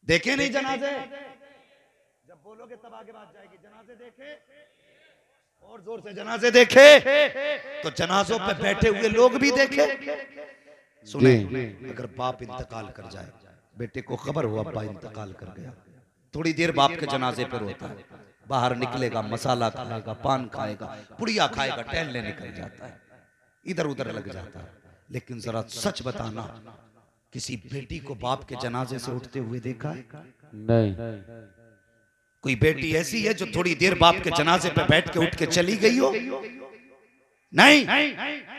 देखे नहीं जनाजे? जब बोलोगे तब आगे बात जाएगी। जनाजे देखे और जोर से जनाजे देखे तो जनाजों पे बैठे हुए लोग भी देखे। सुने, अगर बाप इंतकाल कर जाए, बेटे को खबर हो अब्बा इंतकाल कर गया, थोड़ी देर बाप के जनाजे पर होता है, बाहर निकलेगा, मसाला खाएगा, पान खाएगा, पुड़िया खाएगा, टहलने निकल जाता है, इधर उधर लग जाता है। लेकिन जरा सच बताना, किसी बेटी को बाप के जनाजे से उठते हुए देखा है? नहीं। कोई बेटी ऐसी है जो थोड़ी देर बाप के जनाजे पे बैठ के उठ के चली गई हो? नहीं।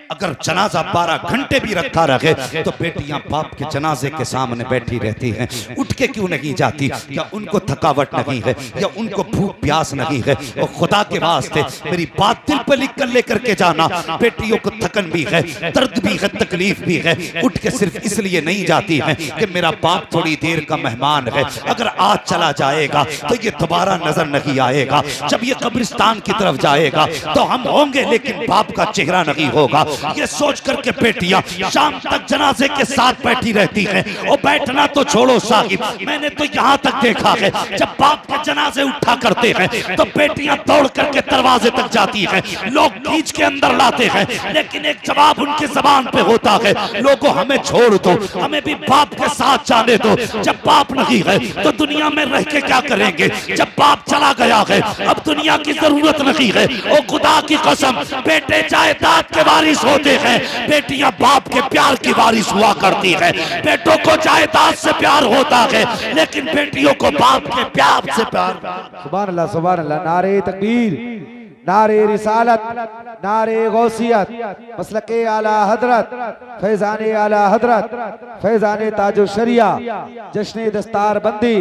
अगर जनाजा 12 घंटे भी रखा रहे तो बेटियां बाप के जनाजे के सामने बैठी रहती हैं। उठ के क्यों नहीं जाती? क्या उनको थकावट नहीं है या उनको भूख प्यास नहीं है? और खुदा के वास्ते मेरी बात दिल पर लिख कर लेकर के जाना, बेटियों को थकन भी है, दर्द भी है, तकलीफ भी है। उठ के सिर्फ इसलिए नहीं जाती है कि मेरा बाप थोड़ी देर का मेहमान है, अगर आज चला जाएगा तो ये दोबारा नजर नहीं आएगा। जब ये कब्रिस्तान की तरफ जाएगा तो हम होंगे लेकिन बाप का चेहरा नहीं होगा। ये सोच करके बेटियां शाम तक जनाजे के साथ बैठी रहती हैं। और बैठना तो छोड़ो साहिब, मैंने तो यहाँ तक देखा है जब बाप के जनाजे उठा करते हैं तो बेटियां दौड़ करके दरवाजे तक जाती हैं, लोग खींच के अंदर लाते हैं, लेकिन एक जवाब उनकी जबान पे होता है, लोगों हमें छोड़ दो, हमें भी बाप के साथ जाने दो। जब बाप नहीं है तो दुनिया में रह के क्या करेंगे? जब बाप चला गया है अब दुनिया की जरूरत नहीं है। ओ खुदा की कसम, बेटे जायदाद के वारिस होते हैं, बेटियां बाप के प्यार की वारिस हुआ करती है। बेटों को जायदाद से प्यार होता है लेकिन बेटियों को बाप के प्यार से प्यार। सुभान अल्लाह, सुभान अल्लाह। नारे तकबीर, नारे रिसालत, नारे गौसियत, मसलके आला हजरत, फैजाने आला हजरत, फैजाने ताजो शरिया, जश्न दस्तार बंदी,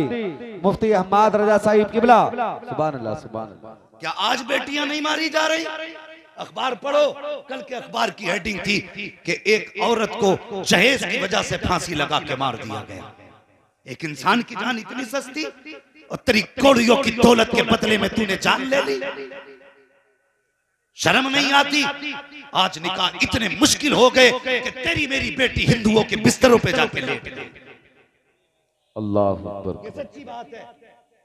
मुफ्ती अहमद रजा साहिब किबला। सुभान अल्लाह, सुभान अल्लाह। क्या आज बेटियां नहीं मारी जा रही? अखबार पढ़ो, कल के अखबार की हेडिंग थी कि एक औरत को जहेज की वजह से फांसी लगा के मार दिया गया। एक इंसान की जान इतनी सस्ती और तेरी कौड़ियों की दौलत के बदले में तूने जान ले ली। शर्म नहीं आती? आज निकाह इतने मुश्किल हो गए कि तेरी मेरी बेटी हिंदुओं के बिस्तरों पे जाके लेट गई। अल्लाह अकबर। ये सच्ची बात है।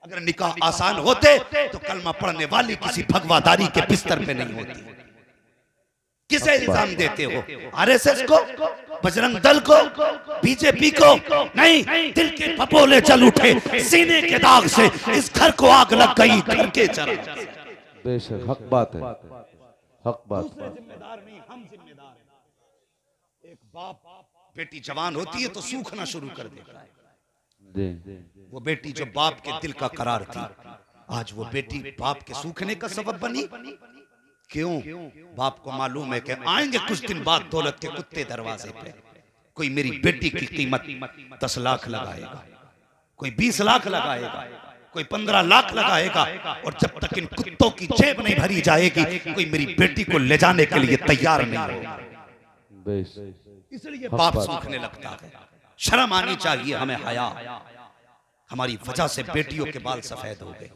अगर निकाह आसान होते तो कलमा पढ़ने वाली किसी भगवादारी के बिस्तर पे नहीं होती। किसे इल्जाम देते हो? आरएसएस को, बजरंग दल को, बीजेपी को? नहीं, दिल के फपोले जल उठे, सीने के दाग से इस घर को आग लग गई, घर के चरा। बेशक हक बात है, हक बात। दूसरे जिम्मेदार नहीं, हम जिम्मेदार हैं। एक बाप बेटी जवान होती है तो सूखना शुरू कर देता है। वो बेटी जो बाप के दिल का करार थी, आज वो बेटी बाप के सूखने का सबब बनी। क्यों? बाप को मालूम है कि आएंगे कुछ दिन बाद दौलत के कुत्ते दरवाजे पे। कोई मेरी बेटी की कीमत 10 लाख लगाएगा, कोई 20 लाख लगाएगा, कोई 15 लाख लगाएगा, और जब तक इन कुत्तों की जेब नहीं भरी जाएगी कोई मेरी बेटी को ले जाने के लिए तैयार नहीं होगा। इसलिए बाप सूखने लगता है। शर्म आनी चाहिए हमें, हया। हमारी वजह से बेटियों के बाल सफेद हो गए।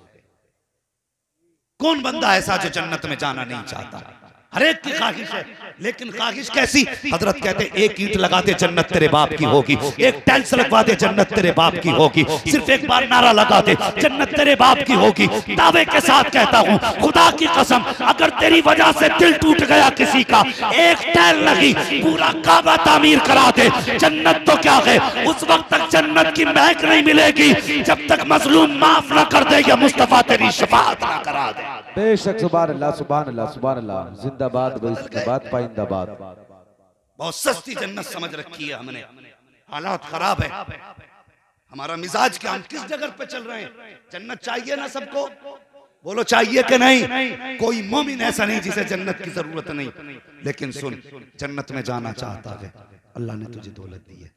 कौन बंदा ऐसा जो जन्नत में जाना नहीं चाहता? हर एक की ख्वाहिश है, लेकिन ख्वाहिश कैसी? हजरत कहते एक ईंट लगा दे जन्नत तेरे बाप की होगी, एक टाइल्स लगवा दे जन्नत तेरे बाप की होगी, सिर्फ एक बार नारा लगा दे जन्नत तेरे बाप की होगी। दावे के साथ कहता हूँ, खुदा की कसम, अगर तेरी वजह से दिल टूट गया किसी का, एक टाइल नहीं पूरा काबा तामीर करा दे, जन्नत तो क्या है, उस वक्त तक जन्नत की महक नहीं मिलेगी जब तक मजलूम माफ न कर दे या मुस्तफा तेरी शफाअत न करा दे। बेशक सुभान अल्लाह, सुभान अल्लाह, सुभान अल्लाह। जिंदाबाद जिंदाबाद पाइंदाबाद। बहुत सस्ती जन्नत समझ रखी है हमने। हालात खराब है, हमारा मिजाज क्या, हम किस जगह पे चल रहे हैं? जन्नत चाहिए ना सबको? बोलो चाहिए कि नहीं? कोई मोमिन ऐसा नहीं जिसे जन्नत की जरूरत नहीं। लेकिन सुन, जन्नत में जाना चाहता है, अल्लाह ने तुझे दौलत दी है,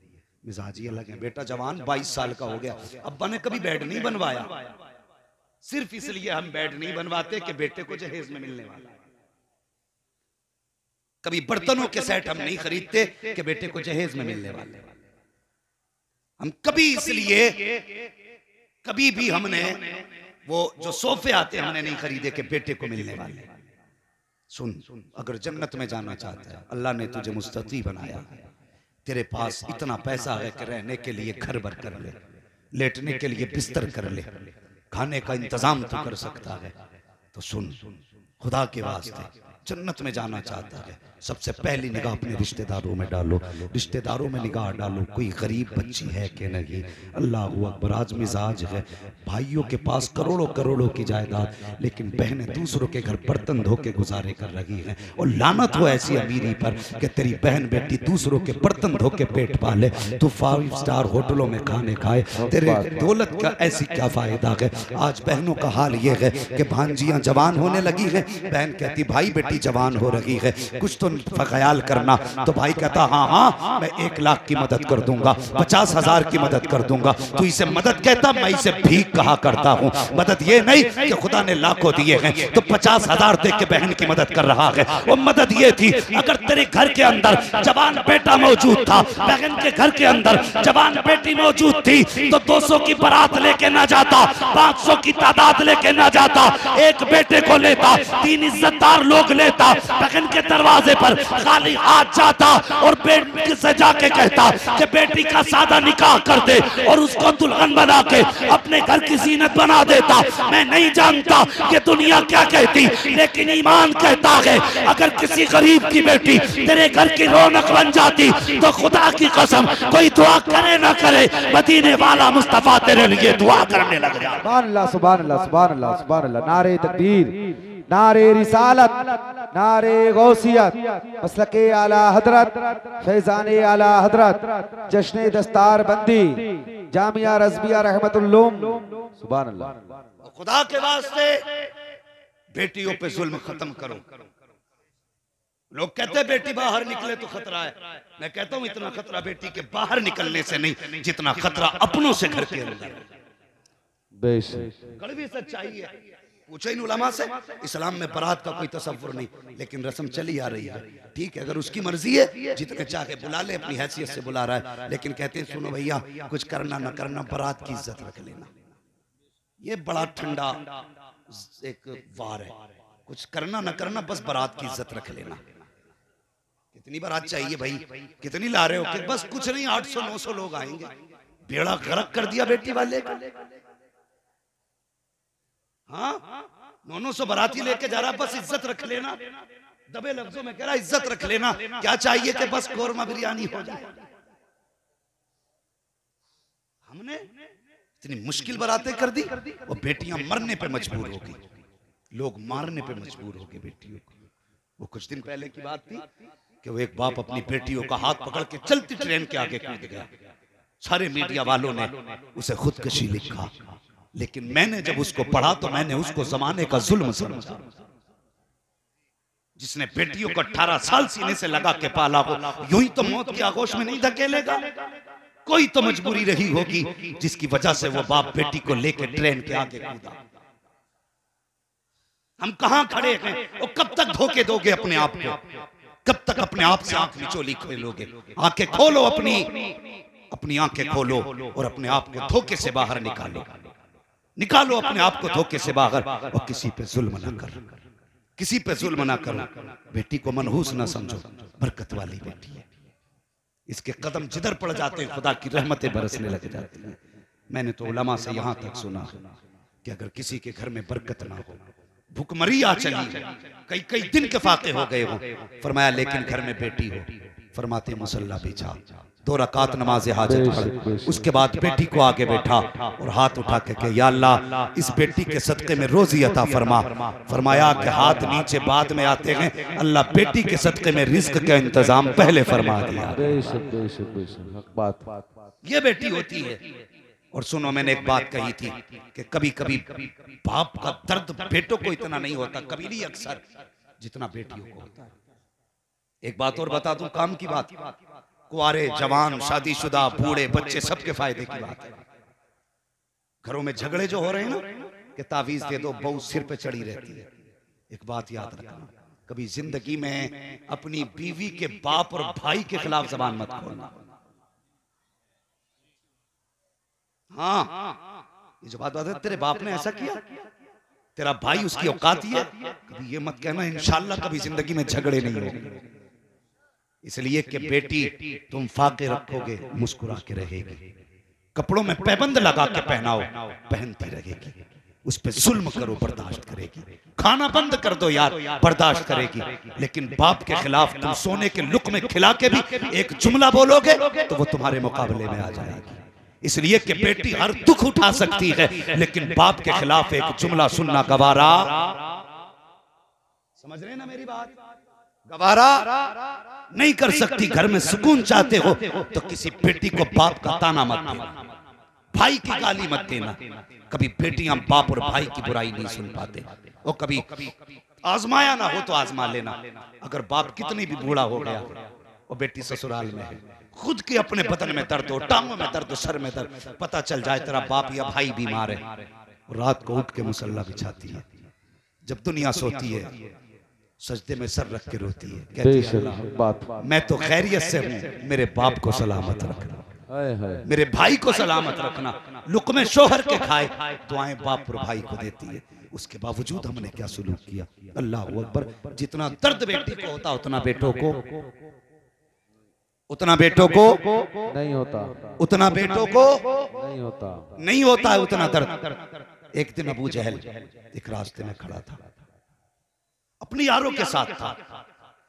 मिजाज ही अलग है। बेटा जवान 22 साल का हो गया, अब्बा ने कभी बेड नहीं बनवाया। सिर्फ इसलिए हम बेड नहीं बनवाते कि बेटे को जहेज में मिलने वाला है। कभी बर्तनों के सेट हम नहीं खरीदते कि बेटे को जहेज में मिलने वाले। हम कभी इसलिए कभी भी हमने वो जो सोफे आते हमने नहीं खरीदे कि बेटे को मिलने वाले। सुन, अगर जन्नत में जाना चाहता है, अल्लाह ने तुझे मुस्तती बनाया है, तेरे पास इतना पैसा है कि रहने के लिए घर भर कर ले, लेटने के लिए बिस्तर कर ले, खाने का इंतजाम तो कर सकता है, तो सुन, खुदा के वास्ते जन्नत में जाना चाहता है, सबसे पहली निगाह अपने रिश्तेदारों में डालो, रिश्तेदारों में निगाह डालो, कोई गरीब बच्ची है कि नहीं। अल्लाह अकबर, आज मिजाज है, भाइयों के पास करोड़ों करोड़ों की जायदाद, लेकिन बहनें दूसरों के घर बर्तन धो के गुजारे कर रही हैं। और लानत हो ऐसी अमीरी पर कि तेरी बहन बेटी दूसरों के बर्तन धो के पेट पाले, तो 5 स्टार होटलों में खाने खाए, तेरे दौलत का ऐसी क्या फायदा है। आज बहनों का हाल ये है कि भांजियां जवान होने लगी है, बहन कहती भाई बेटी जवान हो रही है, कुछ तो ख्याल करना, तो भाई कहता हाँ हाँ मैं 1 लाख की मदद कर दूंगा, 50,000 की मदद कर दूंगा। तो इसे मदद कहता, मैं इसे भीख कहा करता हूँ। मदद ये नहीं कि खुदा ने लाखों दिए हैं तो 50,000 दे के बहन की मदद कर रहा है। वो मदद ये थी, अगर तेरे घर के अंदर जवान बेटा मौजूद था, बहन के घर के अंदर जवान बेटी मौजूद थी, तो 200 की बारात लेके ना जाता, 500 की तादाद लेके ना जाता, एक बेटे को लेता, 3 इज्जतदार लोग लेता, बहन के दरवाजे पर खाली हाथ जाता और बेटी से जाके कहता कि बेटी का सादा निकाह कर दे और उसको दुल्हन बना के अपने घर की जीनत बना देता। मैं नहीं जानता कि दुनिया क्या कहती, लेकिन ईमान कहता है अगर किसी गरीब की बेटी तेरे घर की रौनक बन जाती तो खुदा की कसम कोई दुआ करे ना करे, मदीने वाला मुस्तफा तेरे लिए दुआ करने लग जाए। सुभान अल्लाह, सुभान अल्लाह, सुभान अल्लाह, सुभान अल्लाह। नारे तकबीर, नारे रिसालत, नारे गौसियत, मसलके आला हजरत, फैजाने आला हजरत, जश्न दस्तार बंदी, जामिया रज़विया रहमतुल्लूम। सुभान अल्लाह। खुदा के वास्ते बेटियों पे जुल्म खत्म करो। लोग कहते हैं बेटी बाहर निकले तो खतरा है, मैं कहता हूं इतना खतरा बेटी के बाहर निकलने से नहीं जितना खतरा अपनों से घर के अंदर। बेशक कड़वी सच्चाई है। पूछो इन उलमा से, इस्लाम में बारात का कोई तसव्वुर नहीं, लेकिन रस्म चली आ रही है। ठीक है, अगर उसकी मर्जी है जितने चाहे बुला ले, अपनी हैसियत से बुला रहा है, लेकिन कहते हैं सुनो भैया कुछ करना ना करना बारात की इज्जत रख लेना। ये बड़ा ठंडा एक वार है, कुछ करना ना करना बस बारात की इज्जत रख लेना। कितनी बारात चाहिए भाई, कितनी ला रहे हो? कि बस कुछ नहीं 800-900 लोग आएंगे। बेड़ा गर्क कर दिया बेटी वाले का। हाँ 900 बाराती लेके जा रहा, बस इज्जत रख लेना। दबे लफ्जों में कह रहा इज्जत रख लेना। क्या चाहिए कि बस कोरमा बिरयानी हो जाए। हमने इतनी मुश्किल बारातें कर दी, वो बेटियां मरने पे मजबूर हो गई, लोग मारने पे मजबूर हो गए बेटियों को। वो कुछ दिन पहले की बात थी कि वो एक बाप अपनी बेटियों का हाथ पकड़ के चलती ट्रेन के आगे कूद गया। सारे मीडिया वालों ने उसे खुदकशी लिखा, लेकिन मैंने जब उसको पढ़ा तो मैंने उसको जमाने का जुल्म समझा। जिसने बेटियों को 18 साल सीने से लगा के पाला हो, यूं ही तो मौत की आगोश में नहीं धकेलेगा। कोई तो मजबूरी रही होगी जिसकी वजह से वो बाप बेटी को लेकर ट्रेन के आगे कूदा। हम कहां खड़े हैं और कब तक धोखे दोगे अपने आप को? कब तक अपने आप से आंख निचोली खोलोगे? आंखें खोलो, अपनी आंखें खोलो और अपने आप को धोखे से बाहर निकालो अपने आप को धोखे से बाहर। और किसी पे जुल्म ना करो, किसी पे जुल्म ना करो। बेटी को मनहूस ना समझो, बरकत वाली बेटी है। इसके कदम जिधर पड़ जाते हैं खुदा की रहमतें बरसने लग जाती हैं। मैंने तो उलमा से यहां तक सुना कि अगर किसी के घर में बरकत ना हो, भूखमरी आ चली, कई दिन के फाके हो गए हो, फरमाया लेकिन घर में बेटी हो, फरमाते मुसल्ला बिछा, 2 रकात नमाज हाजत पढ़, उसके बाद बेटी को आगे बैठा और हाथ उठा के कहा या अल्लाह इस बेटी के सदके में रोजी अता फरमा। फरमाया कि हाथ नीचे बाद में आते हैं, अल्लाह बेटी के सदके में रिज्क का इंतजाम पहले फरमा दिया। ये बेटी होती है। और सुनो, मैंने एक बात कही थी कि कभी कभी बाप का दर्द बेटों को इतना नहीं होता, कभी नहीं अक्सर, जितना बेटियों को होता है। एक बात और बता दूं, काम की बात, कुआरे जवान शादीशुदा बूढ़े बच्चे सबके फायदे की बात है। घरों में झगड़े जो हो रहे हैं ना कि तावीज दे दो, बहू सिर पे चढ़ी रहती है। एक बात याद रखना, कभी जिंदगी में अपनी बीवी के बाप और भाई के खिलाफ जबान मत खोलना। हाँ, ये जो बात है तेरे बाप ने ऐसा किया, तेरा भाई उसकी औकात है, कभी ये मत कहना इंशाल्लाह कभी जिंदगी में झगड़े नहीं होंगे। इसलिए कि बेटी तुम फाके रखोगे, मुस्कुरा के रहेगी। कपड़ों में पैबंद लगा के पहनाओ, पहनती रहेगी। उस पे जुल्म करो, बर्दाश्त करेगी। खाना बंद कर दो यार, बर्दाश्त करेगी। लेकिन बाप के खिलाफ तुम सोने के लुक़मे खिला के भी एक जुमला बोलोगे तो वो तुम्हारे मुकाबले में आ जाएगी। इसलिए कि बेटी हर दुख उठा सकती है, लेकिन बाप के खिलाफ एक जुमला सुनना गवारा, समझ रहे ना मेरी बात, गवारा नहीं कर सकती। घर में सुकून चाहते हो तो किसी बेटी को बाप का ताना मत देना, भाई की गाली मत देना। कभी बेटियां बाप और भाई की बुराई नहीं सुन पाते। वो कभी आजमाया ना हो तो आजमा लेना। अगर बाप कितनी भी बूढ़ा हो गया, वो बेटी ससुराल में है, खुद के अपने बदन में दर्द हो, टांगों में दर्द हो, सर में दर्द, पता चल जाए तेरा बाप या भाई बीमार है, रात को उठ के मुसल्ला बिछाती है। जब दुनिया सोती है सजदे में सर रख के रोती है, कहती है मैं तो खैरियत से हूँ, मेरे बाप को सलामत रखना, मेरे भाई को सलामत रखना। लुक़मे शोहर के खाए, दुआएं बाप और भाई को देती है। उसके बावजूद हमने क्या सुलूक किया। अल्लाह अकबर। जितना दर्द बेटी को होता उतना बेटों को नहीं होता, उतना बेटों को नहीं होता है उतना दर्द। एक दिन अबू जहल एक रास्ते में खड़ा था, अपनी यारों के साथ था।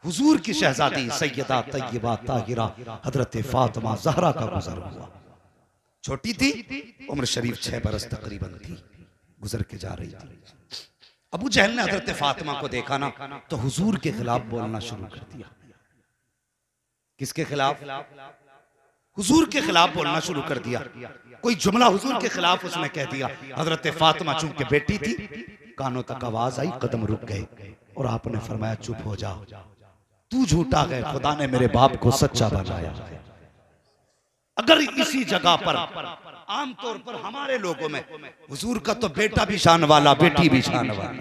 हुजूर की शहजादी सैयदा तय्यबा ताहिरा हजरत फातिमा ज़हरा का गुजर हुआ। छोटी थी, उम्र शरीफ 6 बरस तकरीबन थी, गुजर के जा रही थी। अबू जहल ने हजरत फातिमा को देखा ना तो हुजूर के खिलाफ बोलना शुरू कर दिया। किसके खिलाफ? हुजूर के खिलाफ बोलना शुरू कर दिया। कोई जुमला हुजूर के खिलाफ उसने कह दिया। हजरत फातिमा चूंकि बेटी थी, कानों तक आवाज आई, कदम रुक गए और आपने फरमाया चुप हो जा, तू झूठा है, खुदा ने मेरे बाप को सच्चा बनाया। अगर इसी जगह पर आमतौर पर हमारे लोगों में हुजूर का तो बेटा भी शान वाला, बेटी भी शान वाला,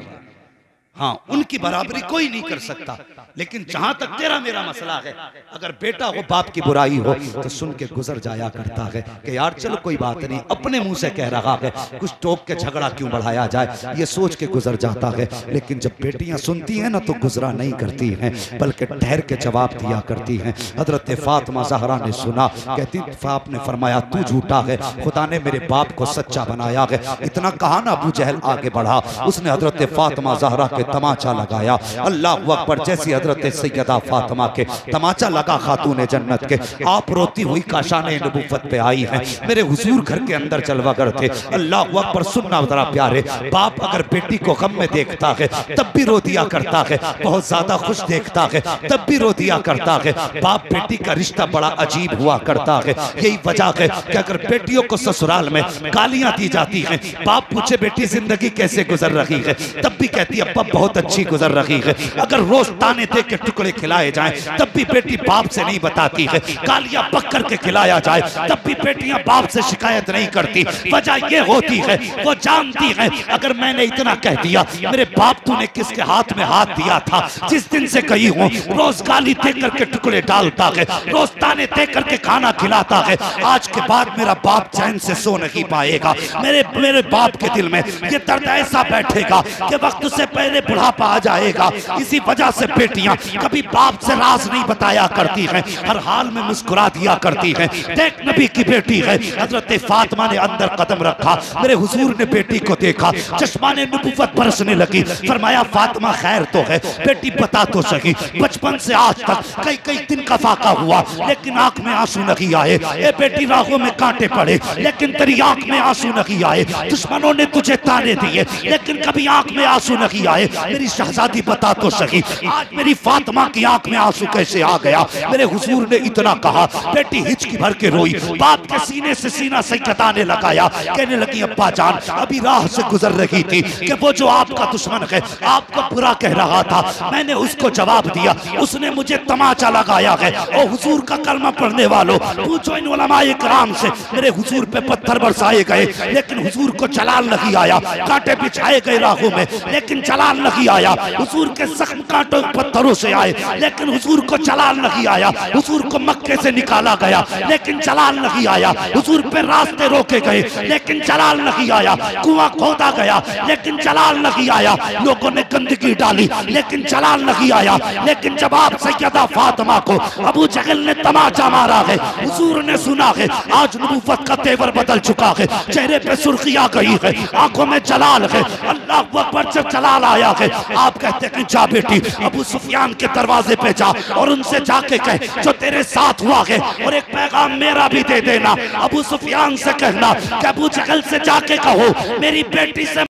हाँ उनकी बराबरी कोई नहीं कर सकता। लेकिन जहां तक तेरा मेरा मसला है, अगर बेटा हो बाप की बुराई हो तो सुन के गुजर जाया करता है कि यार चलो कोई बात नहीं, अपने मुंह से कह रहा है, कुछ टोक के झगड़ा क्यों बढ़ाया जाए, ये सोच के गुजर जाता है। लेकिन जब बेटियां सुनती हैं ना तो गुजरा नहीं करती हैं, बल्कि ठहर के जवाब दिया करती हैं। हजरत फातिमा ज़हरा ने सुना, कहती आपने फरमाया तू झूठा है, खुदा ने मेरे बाप को सच्चा बनाया है। इतना कहा ना अबू जहल आगे बढ़ा, उसने हजरत फातिमा ज़हरा के तमाचा लगाया। अल्लाह अकबर। जैसी हजरत सैयदा फातिमा के तमाचा लगा खातून जन्नत के, आप रोती हुई काशाने नबुव्वत पे आई हैं। मेरे हुजूर घर के अंदर जलवागर थे। अल्लाह अकबर। सुनना जरा प्यारे, बाप अगर बेटी को गम में देखता है तब भी रो दिया करता है, बहुत ज्यादा खुश देखता है तब भी रो दिया करता है। बाप बेटी का रिश्ता बड़ा अजीब हुआ करता है। यही वजह है कि अगर बेटियों को ससुराल में गालियां दी जाती हैं, बाप पूछे बेटी जिंदगी कैसे गुजर रही है, तब भी कहती है अब्बा बहुत अच्छी गुजर रही है। अगर रोज ताने दे के टुकड़े खिलाए जाएं तब भी बेटी बाप से नहीं बताती है। गालियां पक करके खिलाया जाए तब भी बेटियां बाप से शिकायत नहीं करती। वजह ये होती है वो जानती है अगर मैंने इतना कह दिया, मेरे बाप तूने किसके हाथ में हाथ दिया था, जिस दिन से कही हूँ रोज गाली दे करके टुकड़े डालता है, रोज ताने दे करके खाना खिलाता है, आज के बाद मेरा बाप चैन से सो नहीं पाएगा। मेरे बाप के दिल में ये दर्द ऐसा बैठेगा कि वक्त से पहले बुढ़ापा आ जाएगा। इसी वजह से बेटियां कभी बाप से राज नहीं बताया करती हैं, हर हाल में मुस्कुरा दिया करती हैं। देख नबी की बेटी है, हजरत फातिमा ने अंदर कदम रखा, मेरे हुजूर ने बेटी को देखा, चश्माने नबुव्वत बरसने लगी। फरमाया फातिमा खैर तो है, बेटी बता तो सही, बचपन से आज तक कई कई दिन का फाका हुआ लेकिन आंख में आंसू नहीं आए। ए बेटी राहों में कांटे पड़े लेकिन तेरी आंख में आंसू नहीं आए। दुश्मनों ने तुझे ताने दिए लेकिन कभी आंख में आंसू नहीं आए। मेरी शहजादी बता तो सही, आज मेरी फातिमा की आंख में आंसू कैसे आ गया। मेरे हुजूर ने इतना कहा, बेटी हिचकी भर के रोई, बाप के सीने से सीना सैयदा ने लगाया, कहने लगी अब्बा जान अभी राह से गुजर रही थी कि वो जो आपका दुश्मन है आपको बुरा कह रहा था, मैंने उसको जवाब दिया, उसने मुझे तमाचा लगाया है। ओ हुजूर का कलमा पढ़ने वालों, पूछो इन उलमाए किराम से, मेरे हुजूर पे पत्थर बरसाए गए लेकिन हुजूर को जलाल नहीं आया, कांटे बिछाए गए राहों में लेकिन जलाल जलाल नहीं आया, हुजूर के जख्म कांटों पत्थरों से आए लेकिन हुजूर को जलाल नहीं आया। हुजूर को मक्के से निकाला गया लेकिन जलाल नहीं आया। हुजूर पे रास्ते रोके गए लेकिन जलाल नहीं आया। कुआं खोदा गया लेकिन जलाल नहीं आया। लोगों ने गंदगी डाली लेकिन जलाल नहीं आया। लेकिन जब आप सैयदा फातिमा को अबू जहल ने तमाचा मारा है, हुजूर ने सुना है आज नबूवत का तेवर बदल चुका है, चेहरे पे सुर्खी आ गई है, आंखों में जलाल है। अल्लाह अकबर जब जलाल आया है, आप कहते हैं जा बेटी अबू सुफियान के दरवाजे पे जा और उनसे जाके कह जो तेरे साथ हुआ है और एक पैगाम मेरा भी दे देना। अबू सुफियान से कहना कि अबू जहल से जाके कहो मेरी बेटी से